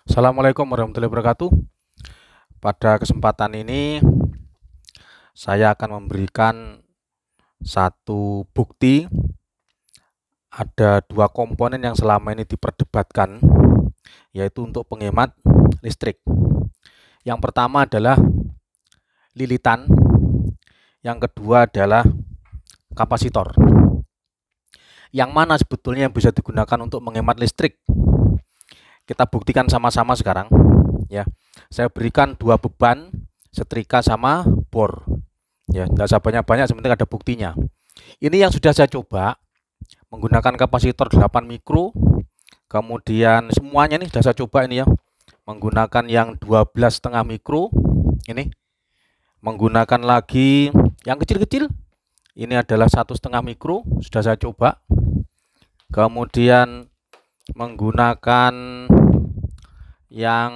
Assalamualaikum warahmatullahi wabarakatuh. Pada kesempatan ini saya akan memberikan satu bukti ada dua komponen yang selama ini diperdebatkan, yaitu untuk penghemat listrik. Yang pertama adalah lilitan, yang kedua adalah kapasitor. Yang mana sebetulnya yang bisa digunakan untuk menghemat listrik? Kita buktikan sama-sama sekarang, ya. Saya berikan dua beban, setrika sama bor. Ya, tidak usah banyak-banyak, sebenarnya ada buktinya. Ini yang sudah saya coba menggunakan kapasitor 8 mikro. Kemudian semuanya ini sudah saya coba ini ya. Menggunakan yang 12,5 mikro. Ini menggunakan lagi yang kecil-kecil. Ini adalah 1,5 mikro, sudah saya coba. Kemudian menggunakan yang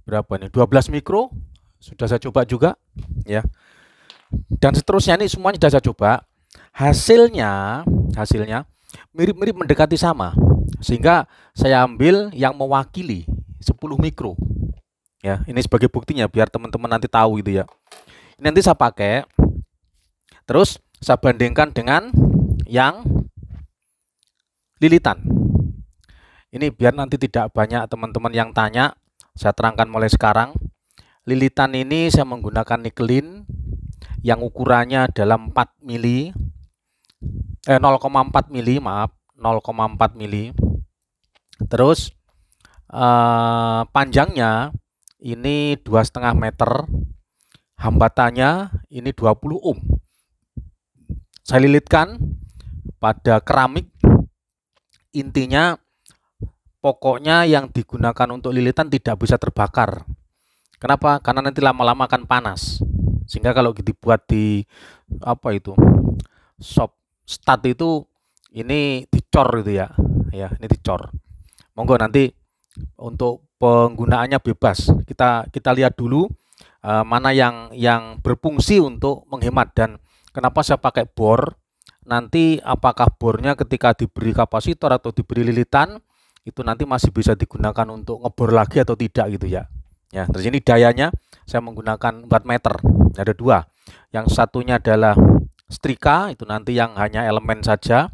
berapa nih, 12 mikro sudah saya coba juga ya, dan seterusnya. Ini semuanya sudah saya coba. Hasilnya mirip-mirip, mendekati sama, sehingga saya ambil yang mewakili 10 mikro ya. Ini sebagai buktinya biar teman-teman nanti tahu gitu ya. Ini nanti saya pakai, terus saya bandingkan dengan yang lilitan. Ini biar nanti tidak banyak teman-teman yang tanya, saya terangkan mulai sekarang. Lilitan ini saya menggunakan nikelin yang ukurannya adalah 4 mili, 0,4 mili, maaf, 0,4 mili. Terus panjangnya ini 2,5 meter, hambatannya ini 20 ohm. Saya lilitkan pada keramik. Intinya pokoknya yang digunakan untuk lilitan tidak bisa terbakar. Kenapa? Karena nanti lama-lama akan panas. Sehingga kalau dibuat di apa itu, shop stat itu, ini dicor gitu ya. Ya, ini dicor. Monggo nanti untuk penggunaannya bebas. Kita lihat dulu mana yang berfungsi untuk menghemat, dan kenapa saya pakai bor. Nanti apakah bornya ketika diberi kapasitor atau diberi lilitan itu nanti masih bisa digunakan untuk ngebor lagi atau tidak gitu ya. Ya, terus ini dayanya saya menggunakan wattmeter. Ada dua. Yang satunya adalah setrika, itu nanti yang hanya elemen saja.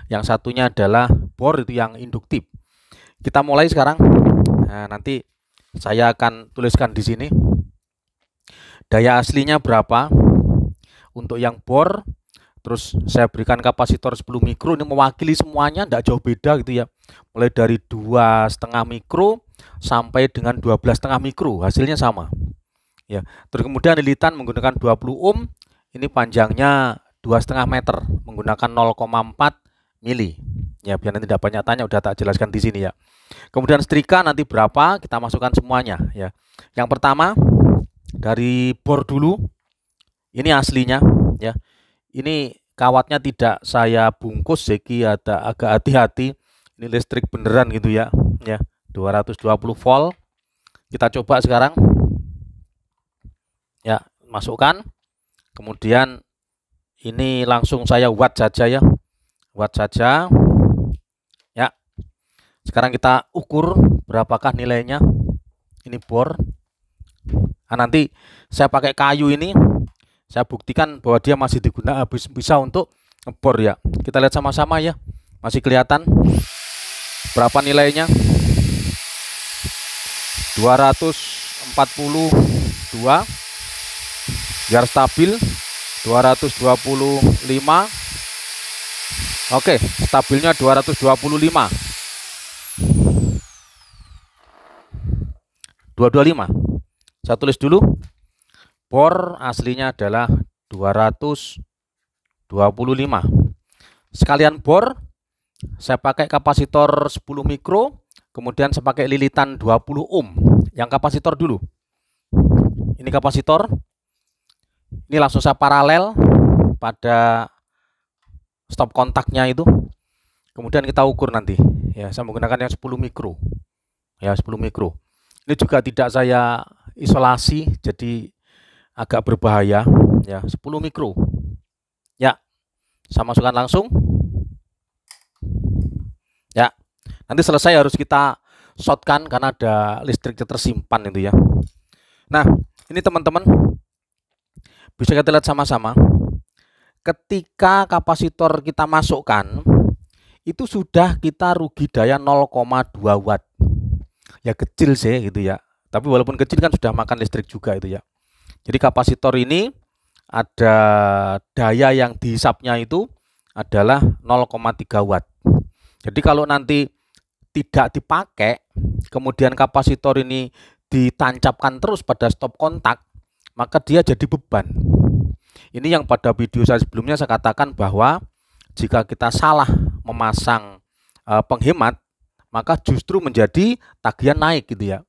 Yang satunya adalah bor, itu yang induktif. Kita mulai sekarang. Nah, nanti saya akan tuliskan di sini daya aslinya berapa untuk yang bor. Terus saya berikan kapasitor 10 mikro, ini mewakili semuanya, tidak jauh beda gitu ya. Mulai dari 2,5 mikro sampai dengan 12,5 mikro, hasilnya sama. Ya. Terus kemudian lilitan menggunakan 20 ohm, ini panjangnya 2,5 meter, menggunakan 0,4 mili. Ya, biar nanti tidak banyak tanya, udah tak jelaskan di sini ya. Kemudian setrika nanti berapa, kita masukkan semuanya ya. Yang pertama dari bor dulu, ini aslinya ya. Ini kawatnya tidak saya bungkus, jadi agak hati-hati. Ini listrik beneran gitu ya. Ya, 220 volt. Kita coba sekarang. Ya, masukkan. Kemudian ini langsung saya watt saja ya. Watt saja. Ya. Sekarang kita ukur berapakah nilainya. Ini bor. Nah, nanti saya pakai kayu ini. Saya buktikan bahwa dia masih digunakan, bisa untuk ngebor ya. Kita lihat sama-sama ya. Masih kelihatan berapa nilainya? 242. Biar stabil 225. Oke, stabilnya 225. 225. Saya tulis dulu. Bor aslinya adalah 225. Sekalian bor, saya pakai kapasitor 10 mikro, kemudian saya pakai lilitan 20 ohm. Yang kapasitor dulu. Ini kapasitor. Ini langsung saya paralel pada stop kontaknya itu. Kemudian kita ukur nanti. Ya, saya menggunakan yang 10 mikro. Ya, 10 mikro. Ini juga tidak saya isolasi, jadi agak berbahaya ya. 10 mikro ya, saya masukkan langsung ya. Nanti selesai harus kita short kan karena ada listriknya tersimpan itu ya. Nah, ini teman-teman bisa kita lihat sama-sama. Ketika kapasitor kita masukkan, itu sudah kita rugi daya 0,2 watt. Ya kecil sih gitu ya. Tapi walaupun kecil kan sudah makan listrik juga itu ya. Jadi kapasitor ini ada daya yang dihisapnya itu adalah 0,3 watt. Jadi kalau nanti tidak dipakai, kemudian kapasitor ini ditancapkan terus pada stop kontak, maka dia jadi beban. Ini yang pada video saya sebelumnya saya katakan bahwa jika kita salah memasang penghemat, maka justru menjadi tagihan naik gitu ya.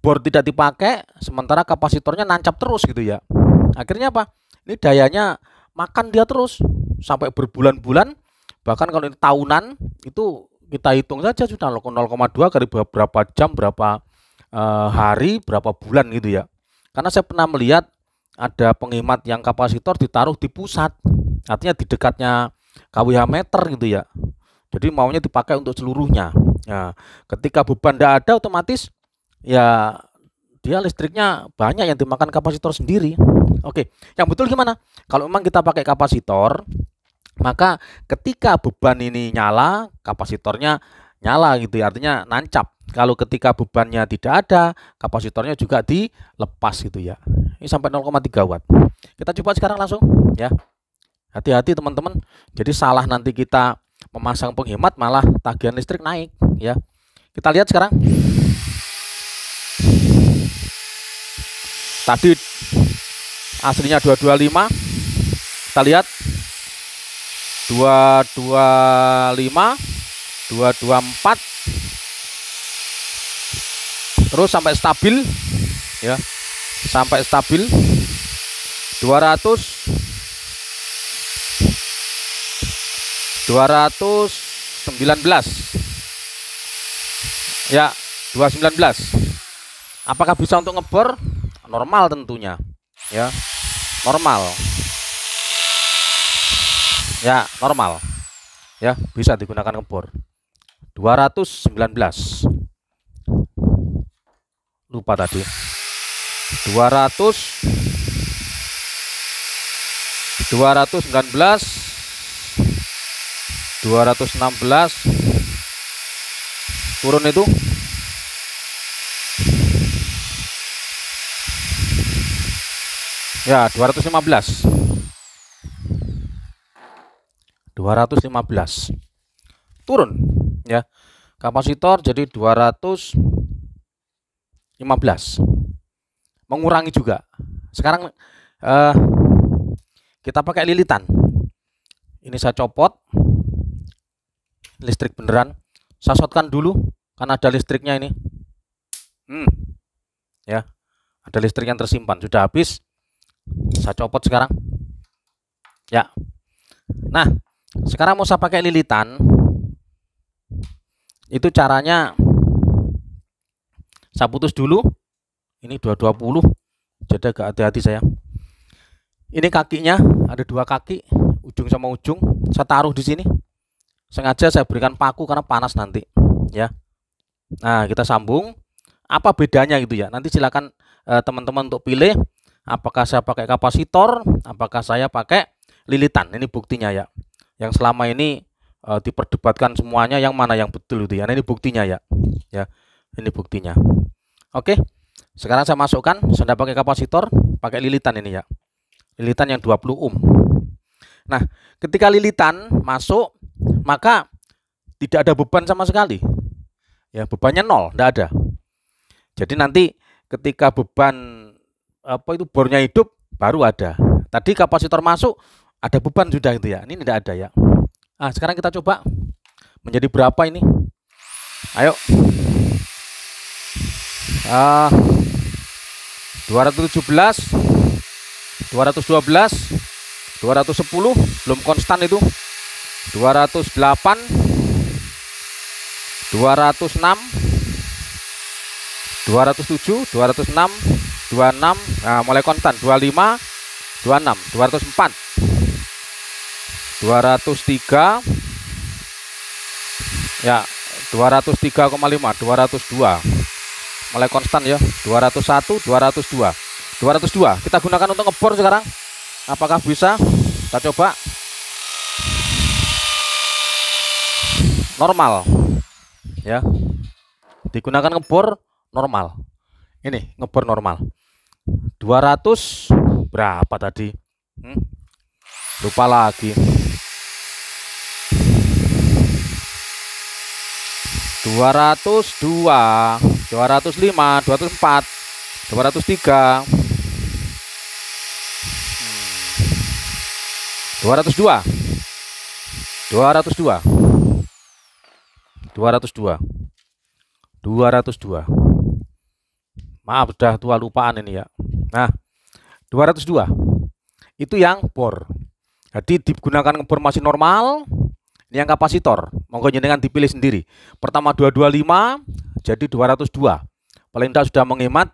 Bor tidak dipakai, sementara kapasitornya nancap terus gitu ya. Akhirnya apa? Ini dayanya makan dia terus sampai berbulan-bulan, bahkan kalau ini tahunan itu kita hitung saja sudah 0,2 kali berapa jam, berapa hari, berapa bulan gitu ya. Karena saya pernah melihat ada penghemat yang kapasitor ditaruh di pusat, artinya di dekatnya kWh meter gitu ya. Jadi maunya dipakai untuk seluruhnya. Nah, ketika beban tidak ada, otomatis ya dia listriknya banyak yang dimakan kapasitor sendiri. Oke, yang betul gimana? Kalau memang kita pakai kapasitor, maka ketika beban ini nyala, kapasitornya nyala gitu ya, artinya nancap. Kalau ketika bebannya tidak ada, kapasitornya juga dilepas gitu ya. Ini sampai 0,3 watt. Kita coba sekarang langsung ya. Hati-hati teman-teman. Jadi salah nanti kita memasang penghemat malah tagihan listrik naik ya. Kita lihat sekarang. Tadi aslinya 225. Kita lihat 225, 224. Terus sampai stabil ya. Sampai stabil 219 ya, 219. Apakah bisa untuk ngebor? Normal tentunya ya, normal ya, normal ya, bisa digunakan ngebor. 219 lupa tadi 219 216 turun itu ya 215 turun ya, kapasitor jadi 215, mengurangi juga. Sekarang kita pakai lilitan. Ini saya copot listrik beneran, saya shotkan dulu karena ada listriknya ini. Ya, ada listrik yang tersimpan, sudah habis. Saya copot sekarang ya. Nah, sekarang mau saya pakai lilitan. Itu caranya saya putus dulu. Ini 220, jadi agak hati-hati saya. Ini kakinya ada 2 kaki, ujung sama ujung. Saya taruh di sini. Sengaja saya berikan paku karena panas nanti ya. Nah, kita sambung. Apa bedanya gitu ya? Nanti silakan teman-teman untuk pilih. Apakah saya pakai kapasitor, apakah saya pakai lilitan. Ini buktinya ya. Yang selama ini diperdebatkan semuanya yang mana yang betul itu ya. Nah, ini buktinya ya. Ya, ini buktinya. Oke. Sekarang saya masukkan, saya pakai kapasitor, pakai lilitan ini ya. Lilitan yang 20 ohm. Nah, ketika lilitan masuk, maka tidak ada beban sama sekali. Ya, bebannya 0, tidak ada. Jadi nanti ketika beban bornya hidup baru ada. Tadi kapasitor masuk ada beban sudah gitu ya. Ini tidak ada ya. Nah, sekarang kita coba menjadi berapa ini? Ayo. 217, 212, 210 belum konstan itu. 208, 206, 207, 206, 26, nah mulai konstan, 25, 26, 204, 203 ya, 203,5, 202. Mulai konstan ya. 201, 202. 202. Kita gunakan untuk ngebor sekarang. Apakah bisa? Kita coba. Normal. Ya. Digunakan ngebor normal. Ini ngebor normal. 200 berapa tadi? Lupa lagi. 202, 205, 204, 203, 202, 202, 202, 202. Maaf, sudah tua lupaan ini ya. Nah, 202 itu yang bor. Jadi digunakan ngebor masih normal. Ini yang kapasitor, monggo jenengan dipilih sendiri. Pertama 225, jadi 202. Paling tidak sudah menghemat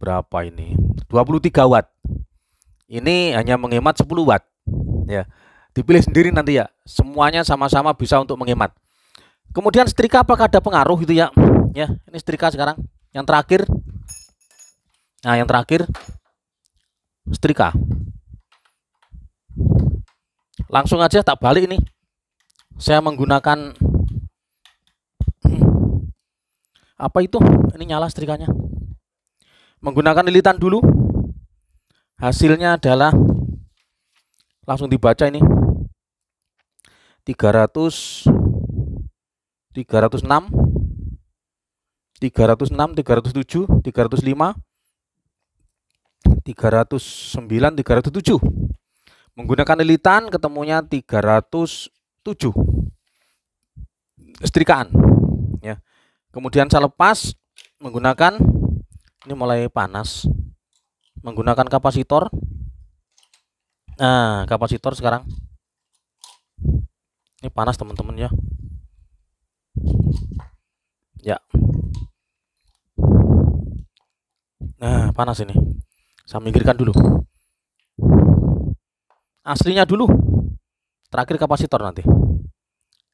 berapa ini? 23 watt. Ini hanya menghemat 10 watt. Ya, dipilih sendiri nanti ya. Semuanya sama-sama bisa untuk menghemat. Kemudian setrika apakah ada pengaruh gitu ya? Ya, ini setrika sekarang. Yang terakhir. Nah, yang terakhir setrika. Langsung aja tak balik ini. Saya menggunakan apa itu? Ini nyala setrikanya. Menggunakan lilitan dulu. Hasilnya adalah langsung dibaca ini. 300 306 306 307 305 309 307. Menggunakan lilitan ketemunya 307 setrikaan ya. Kemudian saya lepas menggunakan, ini mulai panas, menggunakan kapasitor. Nah, kapasitor sekarang ini panas teman-teman ya. Ya. Nah, panas ini. Saya minggirkan dulu. Aslinya dulu. Terakhir kapasitor nanti.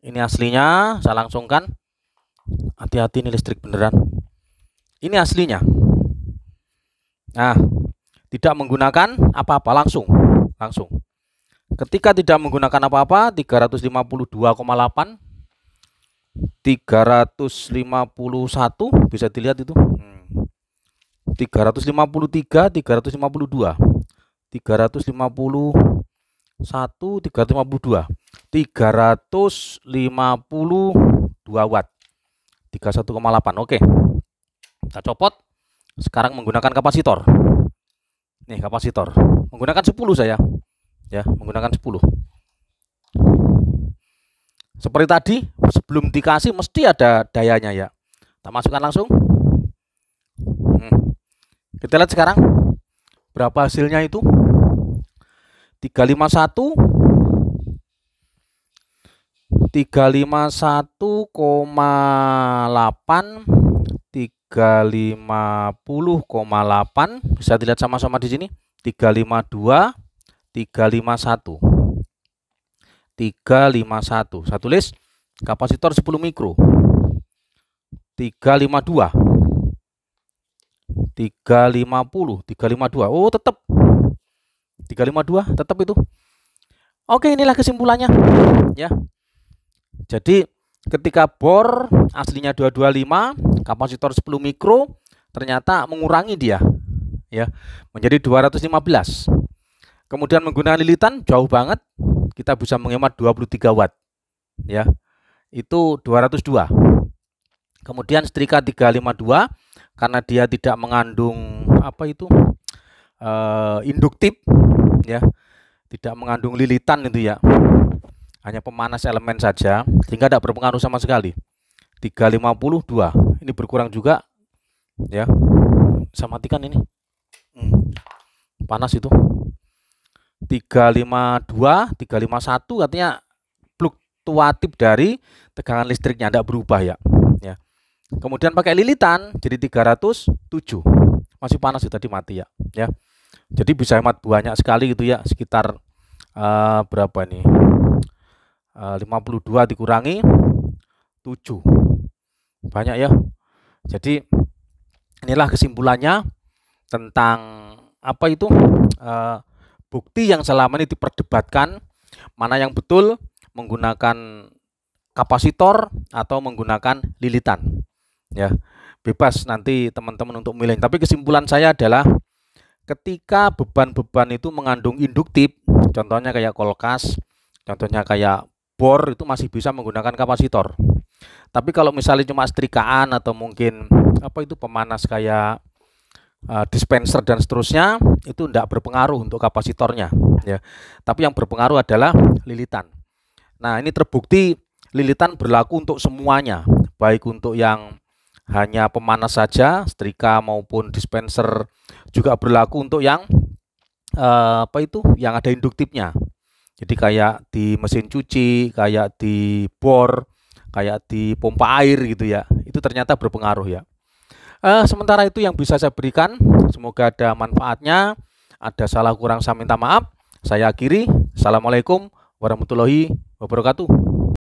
Ini aslinya, saya langsungkan. Hati-hati ini listrik beneran. Ini aslinya. Nah, tidak menggunakan apa-apa, langsung. Ketika tidak menggunakan apa-apa, 352,8, 351 bisa dilihat itu. 353, 352, 351, 352, 352 watt, 31,8. Oke, kita copot. Sekarang menggunakan kapasitor. Nih kapasitor, menggunakan 10 saya ya, menggunakan 10. Seperti tadi, sebelum dikasih mesti ada dayanya ya. Kita masukkan langsung. Kita lihat sekarang berapa hasilnya itu. 351 351,8 350,8 bisa dilihat sama-sama di sini. 352 351 351. Saya tulis kapasitor 10 mikro. 352 350 352. Oh, tetap 352 tetap itu. Oke, inilah kesimpulannya ya. Jadi ketika bor aslinya 225, kapasitor 10 mikro, ternyata mengurangi dia ya menjadi 215. Kemudian menggunakan lilitan jauh banget, kita bisa menghemat 23 watt ya. Itu 202. Kemudian setrika 352 karena dia tidak mengandung apa itu induktif ya, tidak mengandung lilitan itu ya, hanya pemanas elemen saja, sehingga tidak berpengaruh sama sekali. 352 ini berkurang juga ya. Saya matikan ini, panas itu. 352 351 artinya fluktuatif dari tegangan listriknya, tidak berubah ya. Kemudian pakai lilitan jadi 307, masih panas itu tadi mati ya. Jadi bisa hemat banyak sekali gitu ya, sekitar berapa ini, 52 dikurangi 7 banyak ya. Jadi inilah kesimpulannya tentang apa itu bukti yang selama ini diperdebatkan, mana yang betul menggunakan kapasitor atau menggunakan lilitan. Ya, bebas nanti teman-teman untuk milih. Tapi kesimpulan saya adalah ketika beban-beban itu mengandung induktif, contohnya kayak kulkas, contohnya kayak bor, itu masih bisa menggunakan kapasitor. Tapi kalau misalnya cuma setrikaan atau mungkin apa itu pemanas kayak dispenser dan seterusnya, itu tidak berpengaruh untuk kapasitornya ya. Tapi yang berpengaruh adalah lilitan. Nah, ini terbukti lilitan berlaku untuk semuanya, baik untuk yang hanya pemanas saja, setrika maupun dispenser, juga berlaku untuk yang apa itu yang ada induktifnya. Jadi kayak di mesin cuci, kayak di bor, kayak di pompa air gitu ya, itu ternyata berpengaruh ya. Sementara itu yang bisa saya berikan, semoga ada manfaatnya. Ada salah kurang saya minta maaf. Saya akhiri. Assalamualaikum warahmatullahi wabarakatuh.